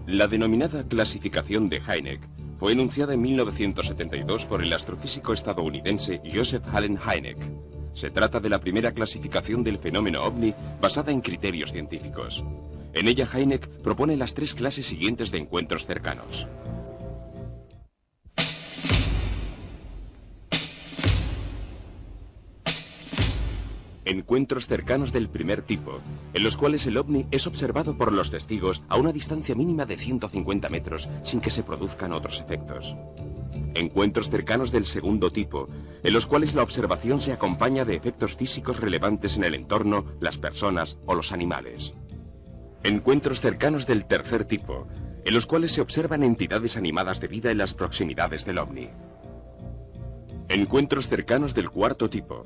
La denominada clasificación de Hynek fue enunciada en 1972 por el astrofísico estadounidense Joseph Allen Hynek. Se trata de la primera clasificación del fenómeno ovni basada en criterios científicos. En ella Hynek propone las 3 clases siguientes de encuentros cercanos. Encuentros cercanos del primer tipo, en los cuales el ovni es observado por los testigos a una distancia mínima de 150 metros sin que se produzcan otros efectos. Encuentros cercanos del segundo tipo, en los cuales la observación se acompaña de efectos físicos relevantes en el entorno, las personas o los animales. Encuentros cercanos del tercer tipo, en los cuales se observan entidades animadas de vida en las proximidades del ovni. Encuentros cercanos del cuarto tipo.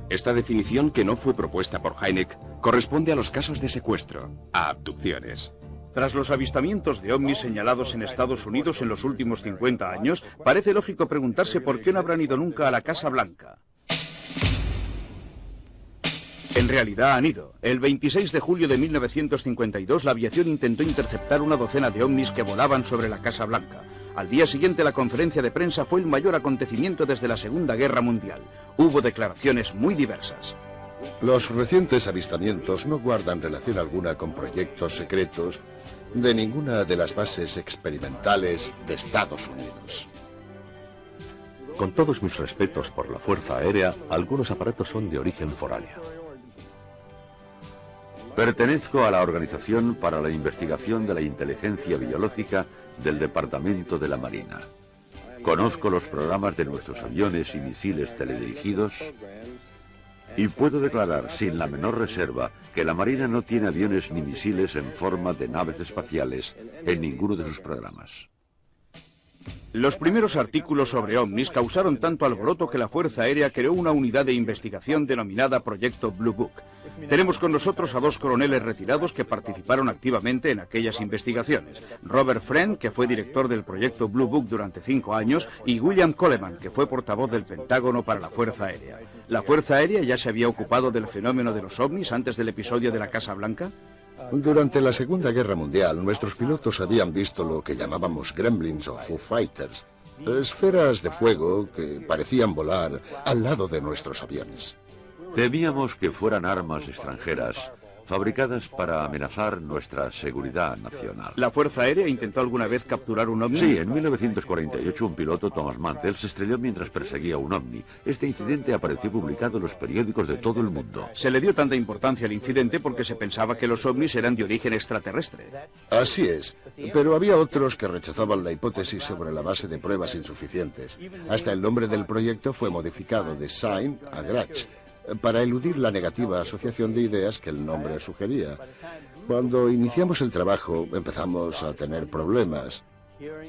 Esta definición, que no fue propuesta por Hynek, corresponde a los casos de secuestro, a abducciones. Tras los avistamientos de ovnis señalados en Estados Unidos en los últimos 50 años, parece lógico preguntarse por qué no habrán ido nunca a la Casa Blanca. En realidad han ido. El 26 de julio de 1952 la aviación intentó interceptar una docena de ovnis que volaban sobre la Casa Blanca. Al día siguiente la conferencia de prensa fue el mayor acontecimiento desde la Segunda Guerra Mundial. Hubo declaraciones muy diversas. Los recientes avistamientos no guardan relación alguna con proyectos secretos de ninguna de las bases experimentales de Estados Unidos. Con todos mis respetos por la Fuerza Aérea, algunos aparatos son de origen foráneo. Pertenezco a la Organización para la Investigación de la Inteligencia Biológica del Departamento de la Marina. Conozco los programas de nuestros aviones y misiles teledirigidos y puedo declarar sin la menor reserva que la Marina no tiene aviones ni misiles en forma de naves espaciales en ninguno de sus programas. Los primeros artículos sobre ovnis causaron tanto alboroto que la Fuerza Aérea creó una unidad de investigación denominada Proyecto Blue Book. Tenemos con nosotros a 2 coroneles retirados que participaron activamente en aquellas investigaciones. Robert Friend, que fue director del Proyecto Blue Book durante 5 años, y William Coleman, que fue portavoz del Pentágono para la Fuerza Aérea. ¿La Fuerza Aérea ya se había ocupado del fenómeno de los ovnis antes del episodio de la Casa Blanca? Durante la Segunda Guerra Mundial, nuestros pilotos habían visto lo que llamábamos gremlins o Foo Fighters, esferas de fuego que parecían volar al lado de nuestros aviones. Temíamos que fueran armas extranjeras fabricadas para amenazar nuestra seguridad nacional. ¿La Fuerza Aérea intentó alguna vez capturar un ovni? Sí, en 1948 un piloto, Thomas Mantell, se estrelló mientras perseguía un ovni. Este incidente apareció publicado en los periódicos de todo el mundo. Se le dio tanta importancia al incidente porque se pensaba que los ovnis eran de origen extraterrestre. Así es, pero había otros que rechazaban la hipótesis sobre la base de pruebas insuficientes. Hasta el nombre del proyecto fue modificado de Sign a Grach, para eludir la negativa asociación de ideas que el nombre sugería. Cuando iniciamos el trabajo, empezamos a tener problemas.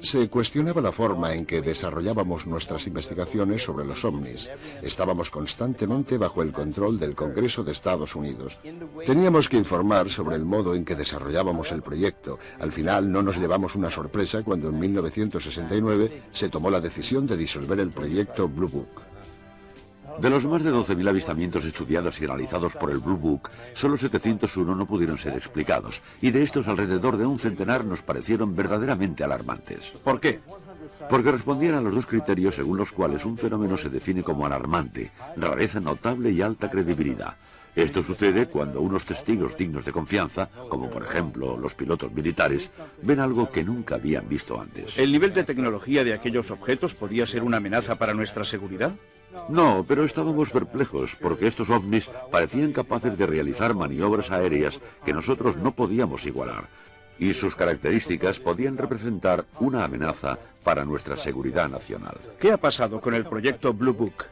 Se cuestionaba la forma en que desarrollábamos nuestras investigaciones sobre los ovnis. Estábamos constantemente bajo el control del Congreso de Estados Unidos. Teníamos que informar sobre el modo en que desarrollábamos el proyecto. Al final no nos llevamos una sorpresa cuando en 1969 se tomó la decisión de disolver el proyecto Blue Book. De los más de 12.000 avistamientos estudiados y analizados por el Blue Book, solo 701 no pudieron ser explicados, y de estos alrededor de un centenar nos parecieron verdaderamente alarmantes. ¿Por qué? Porque respondían a los 2 criterios según los cuales un fenómeno se define como alarmante: rareza notable y alta credibilidad. Esto sucede cuando unos testigos dignos de confianza, como por ejemplo los pilotos militares, ven algo que nunca habían visto antes. ¿El nivel de tecnología de aquellos objetos podía ser una amenaza para nuestra seguridad? No, pero estábamos perplejos porque estos ovnis parecían capaces de realizar maniobras aéreas que nosotros no podíamos igualar, y sus características podían representar una amenaza para nuestra seguridad nacional. ¿Qué ha pasado con el proyecto Blue Book?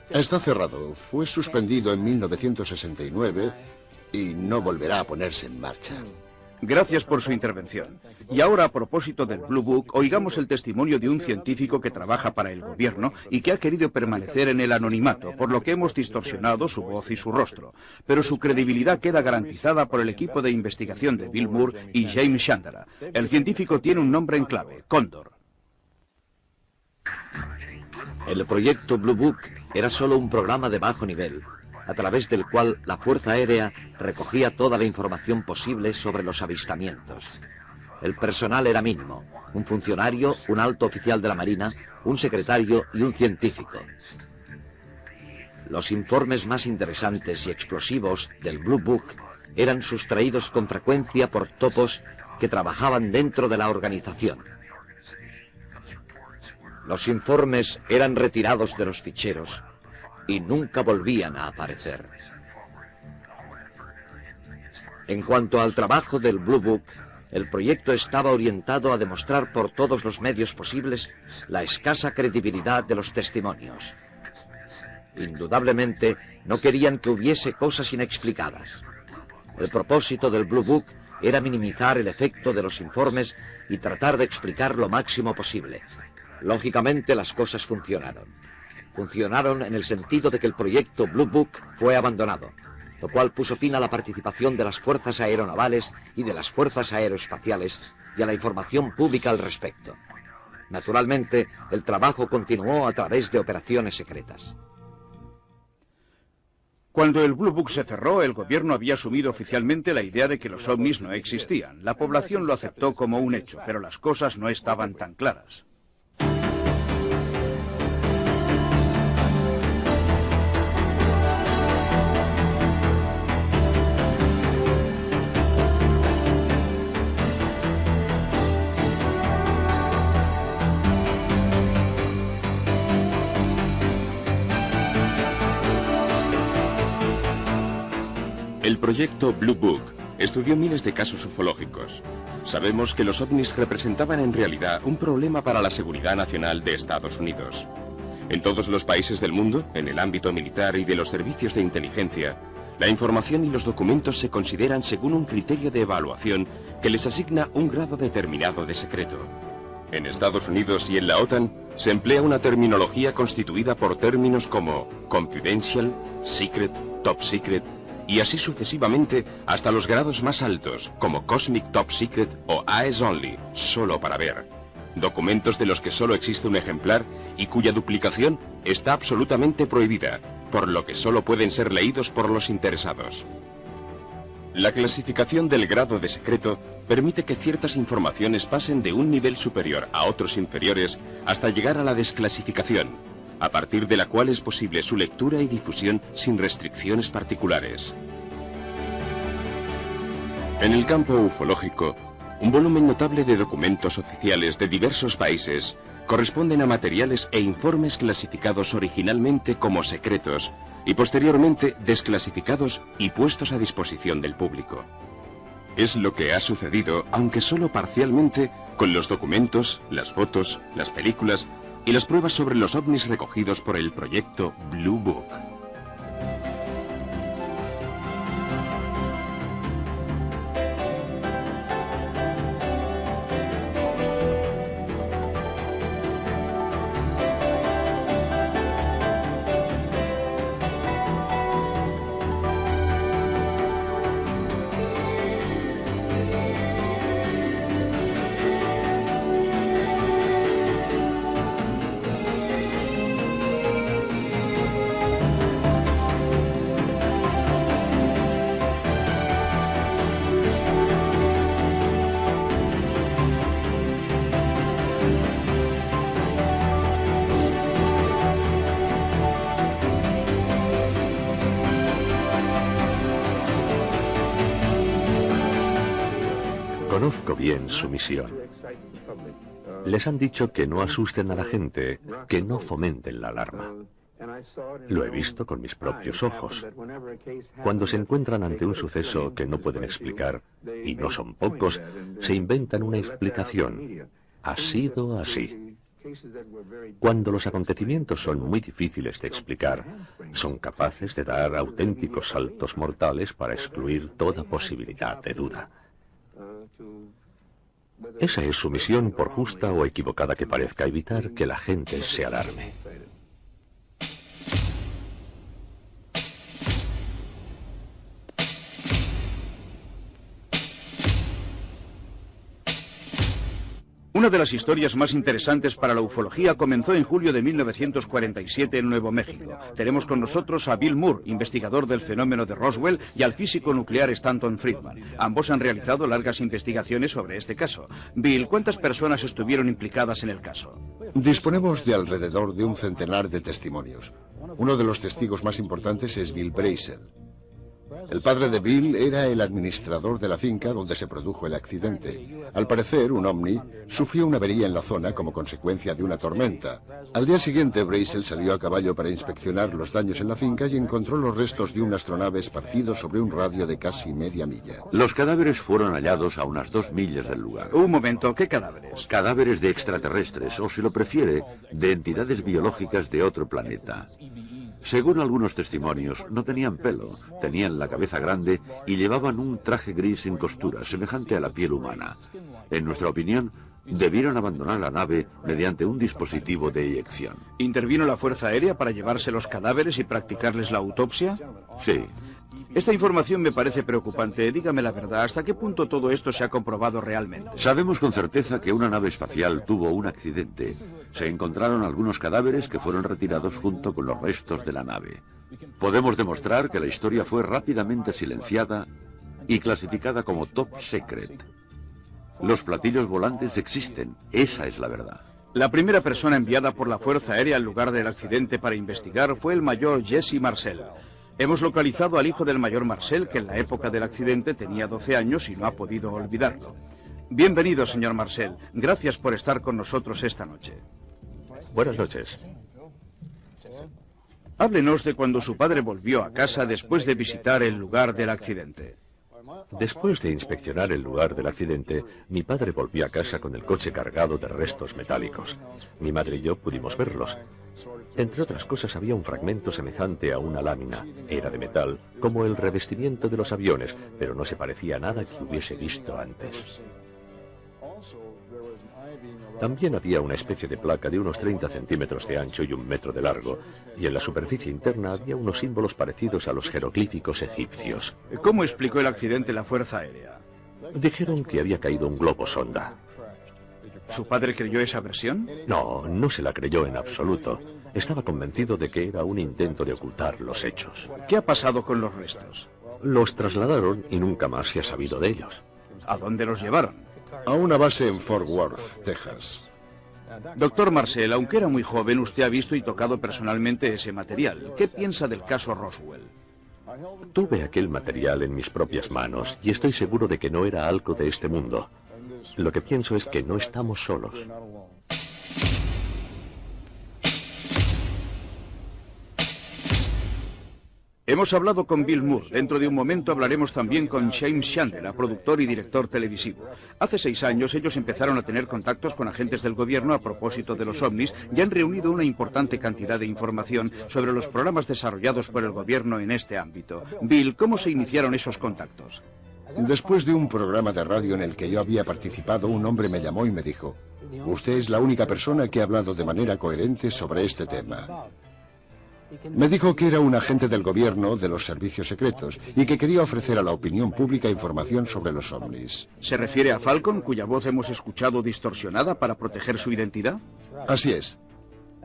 Está cerrado. Fue suspendido en 1969 y no volverá a ponerse en marcha. Gracias por su intervención. Y ahora, a propósito del Blue Book, oigamos el testimonio de un científico que trabaja para el gobierno y que ha querido permanecer en el anonimato, por lo que hemos distorsionado su voz y su rostro. Pero su credibilidad queda garantizada por el equipo de investigación de Bill Moore y James Chandra. El científico tiene un nombre en clave: Cóndor. El proyecto Blue Book era solo un programa de bajo nivel, a través del cual la Fuerza Aérea recogía toda la información posible sobre los avistamientos. El personal era mínimo: un funcionario, un alto oficial de la Marina, un secretario y un científico. Los informes más interesantes y explosivos del Blue Book eran sustraídos con frecuencia por topos que trabajaban dentro de la organización. Los informes eran retirados de los ficheros y nunca volvían a aparecer. En cuanto al trabajo del Blue Book, el proyecto estaba orientado a demostrar por todos los medios posibles la escasa credibilidad de los testimonios. Indudablemente, no querían que hubiese cosas inexplicadas. El propósito del Blue Book era minimizar el efecto de los informes y tratar de explicar lo máximo posible. Lógicamente, las cosas funcionaron. Funcionaron en el sentido de que el proyecto Blue Book fue abandonado, lo cual puso fin a la participación de las fuerzas aeronavales y de las fuerzas aeroespaciales y a la información pública al respecto. Naturalmente, el trabajo continuó a través de operaciones secretas. Cuando el Blue Book se cerró, el gobierno había asumido oficialmente la idea de que los ovnis no existían. La población lo aceptó como un hecho, pero las cosas no estaban tan claras. El proyecto Blue Book estudió miles de casos ufológicos. Sabemos que los ovnis representaban en realidad un problema para la seguridad nacional de Estados Unidos. En todos los países del mundo, en el ámbito militar y de los servicios de inteligencia, la información y los documentos se consideran según un criterio de evaluación que les asigna un grado determinado de secreto. En Estados Unidos y en la OTAN se emplea una terminología constituida por términos como confidential, secret, top secret, y así sucesivamente hasta los grados más altos, como Cosmic Top Secret o Eyes Only, solo para ver. Documentos de los que solo existe un ejemplar y cuya duplicación está absolutamente prohibida, por lo que solo pueden ser leídos por los interesados. La clasificación del grado de secreto permite que ciertas informaciones pasen de un nivel superior a otros inferiores hasta llegar a la desclasificación, a partir de la cual es posible su lectura y difusión sin restricciones particulares. En el campo ufológico, un volumen notable de documentos oficiales de diversos países corresponden a materiales e informes clasificados originalmente como secretos y posteriormente desclasificados y puestos a disposición del público. Es lo que ha sucedido, aunque solo parcialmente, con los documentos, las fotos, las películas y las pruebas sobre los ovnis recogidos por el proyecto Blue Book. Conozco bien su misión. Les han dicho que no asusten a la gente, que no fomenten la alarma. Lo he visto con mis propios ojos. Cuando se encuentran ante un suceso que no pueden explicar, y no son pocos, se inventan una explicación. Ha sido así. Cuando los acontecimientos son muy difíciles de explicar, son capaces de dar auténticos saltos mortales para excluir toda posibilidad de duda. Esa es su misión, por justa o equivocada que parezca, evitar que la gente se alarme. Una de las historias más interesantes para la ufología comenzó en julio de 1947 en Nuevo México. Tenemos con nosotros a Bill Moore, investigador del fenómeno de Roswell, y al físico nuclear Stanton Friedman. Ambos han realizado largas investigaciones sobre este caso. Bill, ¿cuántas personas estuvieron implicadas en el caso? Disponemos de alrededor de un centenar de testimonios. Uno de los testigos más importantes es Bill Brazel. El padre de Bill era el administrador de la finca donde se produjo el accidente. Al parecer, un ovni sufrió una avería en la zona como consecuencia de una tormenta. Al día siguiente, Brazel salió a caballo para inspeccionar los daños en la finca y encontró los restos de una astronave esparcidos sobre un radio de casi media milla. Los cadáveres fueron hallados a unas 2 millas del lugar. Un momento, ¿qué cadáveres? Cadáveres de extraterrestres, o si lo prefiere, de entidades biológicas de otro planeta. Según algunos testimonios, no tenían pelo, tenían la cabeza grande y llevaban un traje gris sin costura, semejante a la piel humana. En nuestra opinión, debieron abandonar la nave mediante un dispositivo de eyección. ¿Intervino la Fuerza Aérea para llevarse los cadáveres y practicarles la autopsia? Sí. Esta información me parece preocupante. Dígame la verdad, ¿hasta qué punto todo esto se ha comprobado realmente? Sabemos con certeza que una nave espacial tuvo un accidente. Se encontraron algunos cadáveres que fueron retirados junto con los restos de la nave. Podemos demostrar que la historia fue rápidamente silenciada y clasificada como top secret. Los platillos volantes existen, esa es la verdad. La primera persona enviada por la Fuerza Aérea al lugar del accidente para investigar fue el mayor Jesse Marcel. Hemos localizado al hijo del mayor Marcel, que en la época del accidente tenía 12 años y no ha podido olvidarlo. Bienvenido, señor Marcel. Gracias por estar con nosotros esta noche. Buenas noches. Háblenos de cuando su padre volvió a casa después de visitar el lugar del accidente. Después de inspeccionar el lugar del accidente, mi padre volvió a casa con el coche cargado de restos metálicos. Mi madre y yo pudimos verlos. Entre otras cosas, había un fragmento semejante a una lámina. Era de metal, como el revestimiento de los aviones, pero no se parecía a nada que hubiese visto antes. También había una especie de placa de unos 30 centímetros de ancho y 1 metro de largo, y en la superficie interna había unos símbolos parecidos a los jeroglíficos egipcios. ¿Cómo explicó el accidente la Fuerza Aérea? Dijeron que había caído un globo sonda. ¿Su padre creyó esa versión? No, no se la creyó en absoluto. Estaba convencido de que era un intento de ocultar los hechos. ¿Qué ha pasado con los restos? Los trasladaron y nunca más se ha sabido de ellos. ¿A dónde los llevaron? A una base en Fort Worth, Texas. Doctor Marcel, aunque era muy joven, usted ha visto y tocado personalmente ese material. ¿Qué piensa del caso Roswell? Tuve aquel material en mis propias manos y estoy seguro de que no era algo de este mundo. Lo que pienso es que no estamos solos. Hemos hablado con Bill Moore. Dentro de un momento hablaremos también con James Chandler, productor y director televisivo. Hace 6 años ellos empezaron a tener contactos con agentes del gobierno a propósito de los ovnis y han reunido una importante cantidad de información sobre los programas desarrollados por el gobierno en este ámbito. Bill, ¿cómo se iniciaron esos contactos? Después de un programa de radio en el que yo había participado, un hombre me llamó y me dijo: "Usted es la única persona que ha hablado de manera coherente sobre este tema". Me dijo que era un agente del gobierno de los servicios secretos y que quería ofrecer a la opinión pública información sobre los ovnis. ¿Se refiere a Falcon, cuya voz hemos escuchado distorsionada para proteger su identidad? Así es.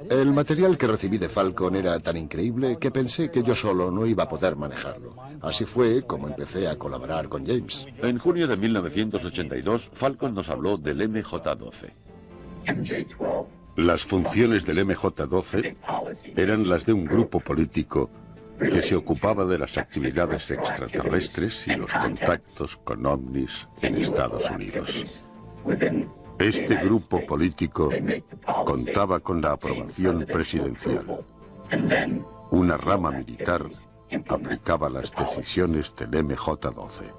El material que recibí de Falcon era tan increíble que pensé que yo solo no iba a poder manejarlo. Así fue como empecé a colaborar con James. En junio de 1982, Falcon nos habló del MJ-12. Las funciones del MJ-12 eran las de un grupo político que se ocupaba de las actividades extraterrestres y los contactos con ovnis en Estados Unidos. Este grupo político contaba con la aprobación presidencial. Una rama militar aplicaba las decisiones del MJ-12.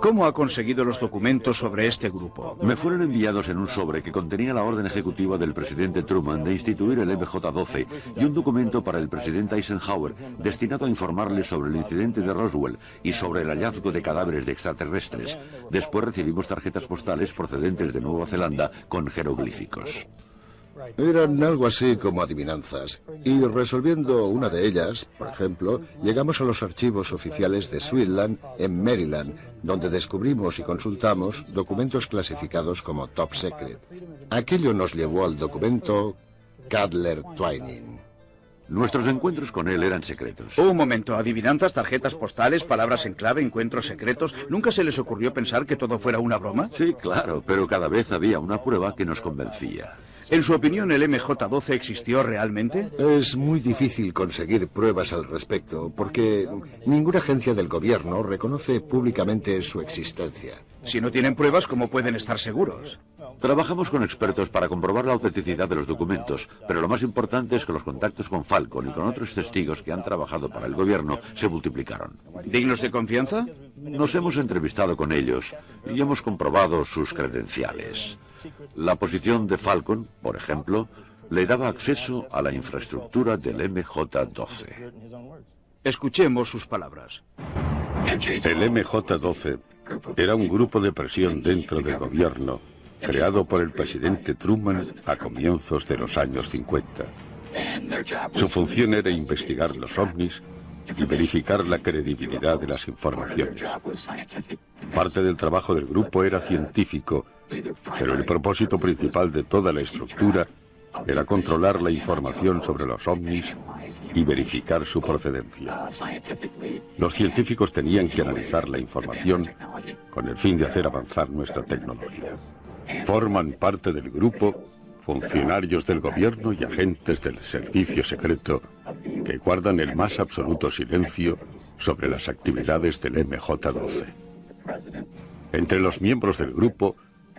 ¿Cómo ha conseguido los documentos sobre este grupo? Me fueron enviados en un sobre que contenía la orden ejecutiva del presidente Truman de instituir el MJ-12 y un documento para el presidente Eisenhower destinado a informarle sobre el incidente de Roswell y sobre el hallazgo de cadáveres de extraterrestres. Después recibimos tarjetas postales procedentes de Nueva Zelanda con jeroglíficos. Eran algo así como adivinanzas. Y resolviendo una de ellas, por ejemplo, llegamos a los archivos oficiales de Sweetland, en Maryland, donde descubrimos y consultamos documentos clasificados como Top Secret. Aquello nos llevó al documento Cutler-Twining. Nuestros encuentros con él eran secretos. Un momento, adivinanzas, tarjetas postales, palabras en clave, encuentros secretos. ¿Nunca se les ocurrió pensar que todo fuera una broma? Sí, claro, pero cada vez había una prueba que nos convencía. En su opinión, ¿el MJ-12 existió realmente? Es muy difícil conseguir pruebas al respecto, porque ninguna agencia del gobierno reconoce públicamente su existencia. Si no tienen pruebas, ¿cómo pueden estar seguros? Trabajamos con expertos para comprobar la autenticidad de los documentos, pero lo más importante es que los contactos con Falcon y con otros testigos que han trabajado para el gobierno se multiplicaron. ¿Dignos de confianza? Nos hemos entrevistado con ellos y hemos comprobado sus credenciales. La posición de Falcon, por ejemplo, le daba acceso a la infraestructura del MJ-12. Escuchemos sus palabras. El MJ-12 era un grupo de presión dentro del gobierno, creado por el presidente Truman a comienzos de los años 50. Su función era investigar los ovnis y verificar la credibilidad de las informaciones. Parte del trabajo del grupo era científico, pero el propósito principal de toda la estructura era controlar la información sobre los ovnis y verificar su procedencia. Los científicos tenían que analizar la información con el fin de hacer avanzar nuestra tecnología. Forman parte del grupo funcionarios del gobierno y agentes del servicio secreto que guardan el más absoluto silencio sobre las actividades del MJ-12. Entre los miembros del grupo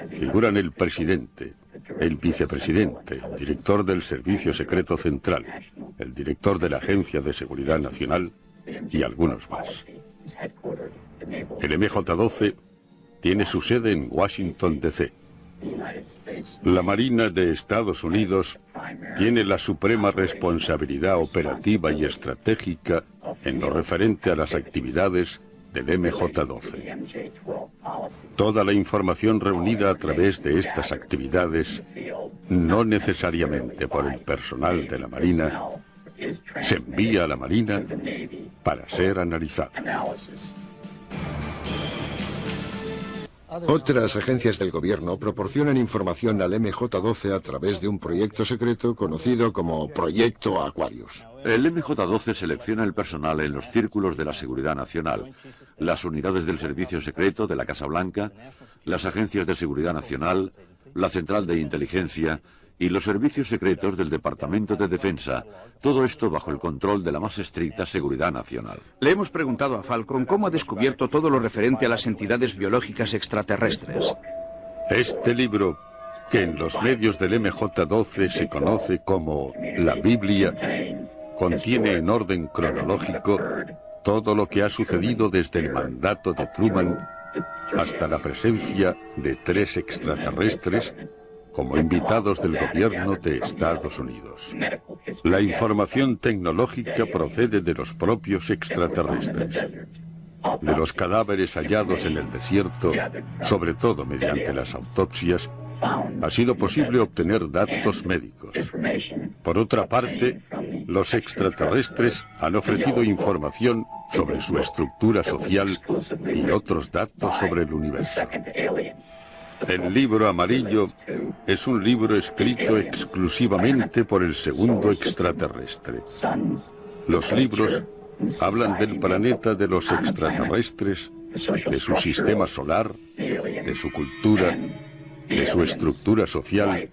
figuran el presidente, el vicepresidente, el director del Servicio Secreto Central, el director de la Agencia de Seguridad Nacional y algunos más. El MJ-12 tiene su sede en Washington, D.C. La Marina de Estados Unidos tiene la suprema responsabilidad operativa y estratégica en lo referente a las actividades del MJ-12. Toda la información reunida a través de estas actividades, no necesariamente por el personal de la Marina, se envía a la Marina para ser analizada. Otras agencias del gobierno proporcionan información al MJ-12 a través de un proyecto secreto conocido como Proyecto Aquarius. El MJ-12 selecciona el personal en los círculos de la seguridad nacional, las unidades del servicio secreto de la Casa Blanca, las agencias de seguridad nacional, la central de inteligencia y los servicios secretos del Departamento de Defensa, todo esto bajo el control de la más estricta seguridad nacional. Le hemos preguntado a Falcon cómo ha descubierto todo lo referente a las entidades biológicas extraterrestres. Este libro, que en los medios del MJ-12 se conoce como la Biblia, contiene en orden cronológico todo lo que ha sucedido desde el mandato de Truman hasta la presencia de 3 extraterrestres como invitados del gobierno de Estados Unidos. La información tecnológica procede de los propios extraterrestres, de los cadáveres hallados en el desierto, sobre todo mediante las autopsias. Ha sido posible obtener datos médicos. Por otra parte, los extraterrestres han ofrecido información sobre su estructura social y otros datos sobre el universo. El libro amarillo es un libro escrito exclusivamente por el segundo extraterrestre. Los libros hablan del planeta de los extraterrestres, de su sistema solar, de su cultura, de su estructura social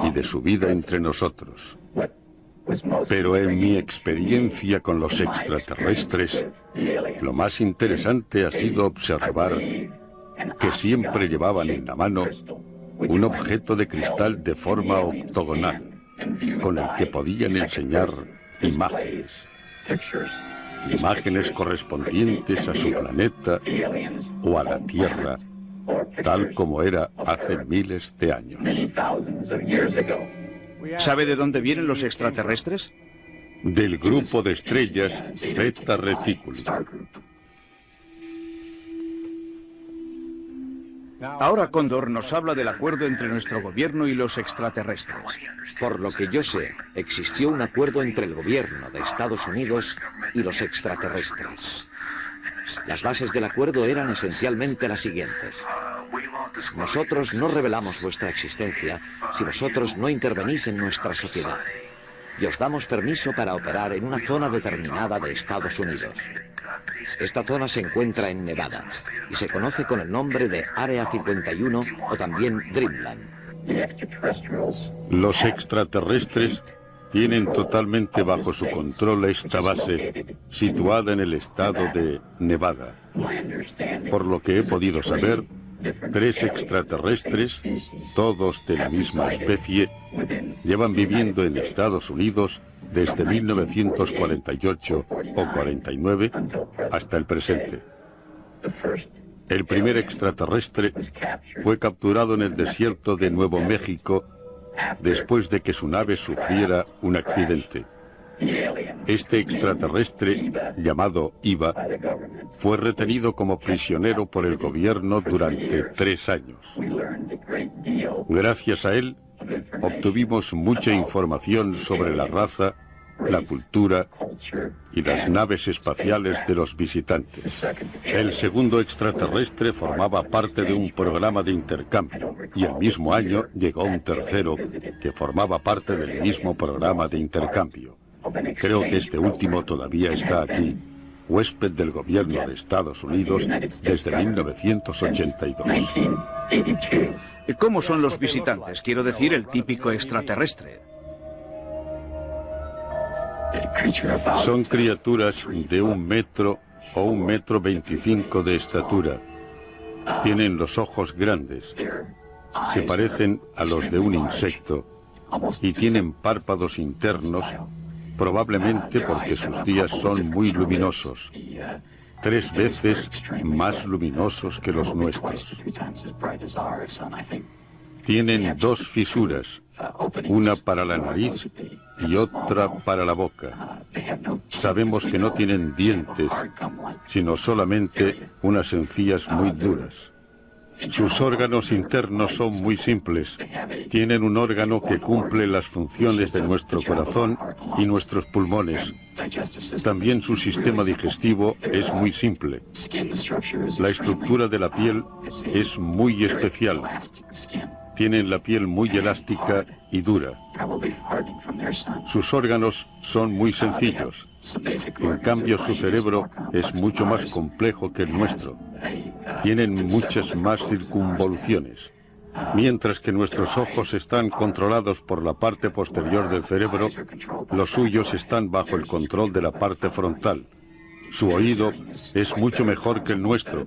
y de su vida entre nosotros. Pero en mi experiencia con los extraterrestres, lo más interesante ha sido observar que siempre llevaban en la mano un objeto de cristal de forma octogonal, con el que podían enseñar imágenes. Imágenes correspondientes a su planeta o a la Tierra, tal como era hace miles de años. ¿Sabe de dónde vienen los extraterrestres? Del grupo de estrellas Zeta Reticuli. Ahora Cóndor nos habla del acuerdo entre nuestro gobierno y los extraterrestres. Por lo que yo sé, existió un acuerdo entre el gobierno de Estados Unidos y los extraterrestres. Las bases del acuerdo eran esencialmente las siguientes. Nosotros no revelamos vuestra existencia si vosotros no intervenís en nuestra sociedad. Y os damos permiso para operar en una zona determinada de Estados Unidos. Esta zona se encuentra en Nevada y se conoce con el nombre de Área 51 o también Dreamland. Los extraterrestres tienen totalmente bajo su control esta base situada en el estado de Nevada. Por lo que he podido saber, 3 extraterrestres, todos de la misma especie, llevan viviendo en Estados Unidos desde 1948 o 49 hasta el presente. El primer extraterrestre fue capturado en el desierto de Nuevo México después de que su nave sufriera un accidente. Este extraterrestre, llamado Iva, fue retenido como prisionero por el gobierno durante 3 años. Gracias a él, obtuvimos mucha información sobre la raza, la cultura y las naves espaciales de los visitantes. El segundo extraterrestre formaba parte de un programa de intercambio y el mismo año llegó un tercero que formaba parte del mismo programa de intercambio. Creo que este último todavía está aquí, huésped del gobierno de Estados Unidos desde 1982. ¿Cómo son los visitantes? Quiero decir, el típico extraterrestre. Son criaturas de 1 metro o 1,25 metros de estatura. Tienen los ojos grandes, se parecen a los de un insecto y tienen párpados internos, probablemente porque sus días son muy luminosos, 3 veces más luminosos que los nuestros. Tienen 2 fisuras, una para la nariz y otra para la boca. Sabemos que no tienen dientes, sino solamente unas encías muy duras. Sus órganos internos son muy simples. Tienen un órgano que cumple las funciones de nuestro corazón y nuestros pulmones. También su sistema digestivo es muy simple. La estructura de la piel es muy especial. Tienen la piel muy elástica y dura. Sus órganos son muy sencillos. En cambio, su cerebro es mucho más complejo que el nuestro. Tienen muchas más circunvoluciones. Mientras que nuestros ojos están controlados por la parte posterior del cerebro, los suyos están bajo el control de la parte frontal. Su oído es mucho mejor que el nuestro,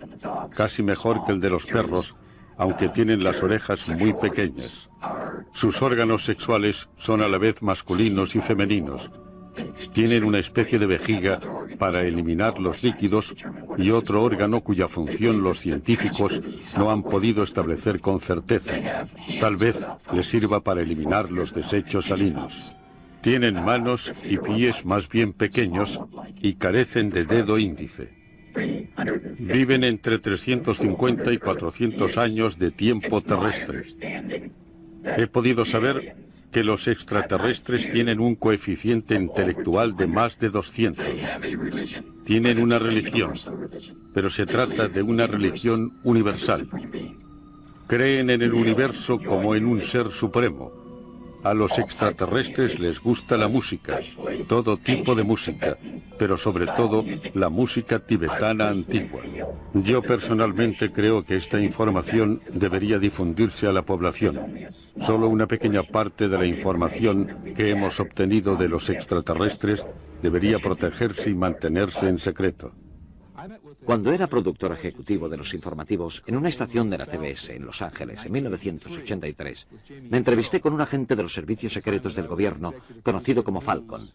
casi mejor que el de los perros, aunque tienen las orejas muy pequeñas. Sus órganos sexuales son a la vez masculinos y femeninos. Tienen una especie de vejiga para eliminar los líquidos y otro órgano cuya función los científicos no han podido establecer con certeza. Tal vez les sirva para eliminar los desechos salinos. Tienen manos y pies más bien pequeños y carecen de dedo índice. Viven entre 350 y 400 años de tiempo terrestre. He podido saber que los extraterrestres tienen un coeficiente intelectual de más de 200. Tienen una religión, pero se trata de una religión universal. Creen en el universo como en un ser supremo. A los extraterrestres les gusta la música, todo tipo de música, pero sobre todo la música tibetana antigua. Yo personalmente creo que esta información debería difundirse a la población. Solo una pequeña parte de la información que hemos obtenido de los extraterrestres debería protegerse y mantenerse en secreto. Cuando era productor ejecutivo de los informativos en una estación de la CBS en Los Ángeles en 1983, me entrevisté con un agente de los servicios secretos del gobierno conocido como Falcon.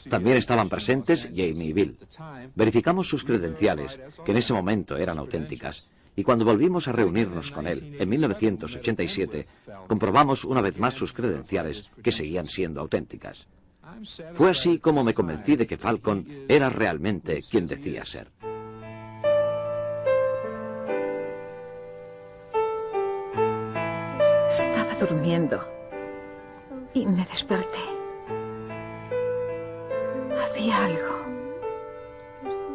También estaban presentes Jamie y Bill. Verificamos sus credenciales, que en ese momento eran auténticas, y cuando volvimos a reunirnos con él en 1987, comprobamos una vez más sus credenciales, que seguían siendo auténticas. Fue así como me convencí de que Falcon era realmente quien decía ser. Estaba durmiendo y me desperté. Había algo.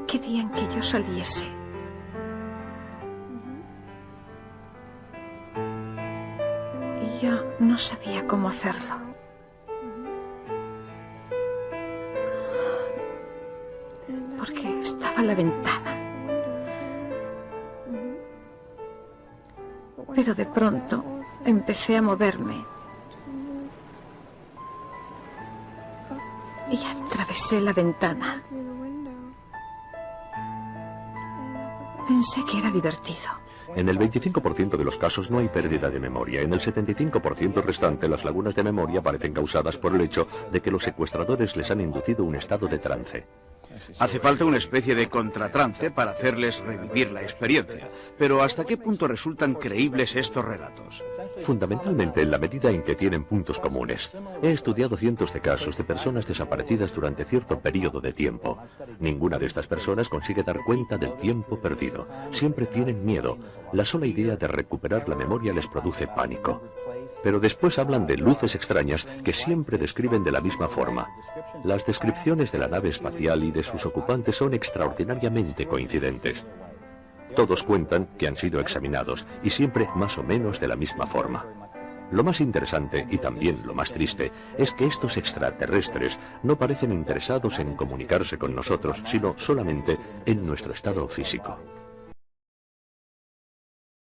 Querían que yo saliese. Y yo no sabía cómo hacerlo. Porque estaba a la ventana. Pero de pronto empecé a moverme. Y atravesé la ventana. Pensé que era divertido. En el 25% de los casos no hay pérdida de memoria. En el 75% restante, las lagunas de memoria parecen causadas por el hecho de que los secuestradores les han inducido un estado de trance. Hace falta una especie de contratrance para hacerles revivir la experiencia. Pero ¿hasta qué punto resultan creíbles estos relatos? Fundamentalmente en la medida en que tienen puntos comunes. He estudiado cientos de casos de personas desaparecidas durante cierto periodo de tiempo. Ninguna de estas personas consigue dar cuenta del tiempo perdido. Siempre tienen miedo. La sola idea de recuperar la memoria les produce pánico. Pero después hablan de luces extrañas que siempre describen de la misma forma. Las descripciones de la nave espacial y de sus ocupantes son extraordinariamente coincidentes. Todos cuentan que han sido examinados, y siempre más o menos de la misma forma. Lo más interesante, y también lo más triste, es que estos extraterrestres no parecen interesados en comunicarse con nosotros, sino solamente en nuestro estado físico.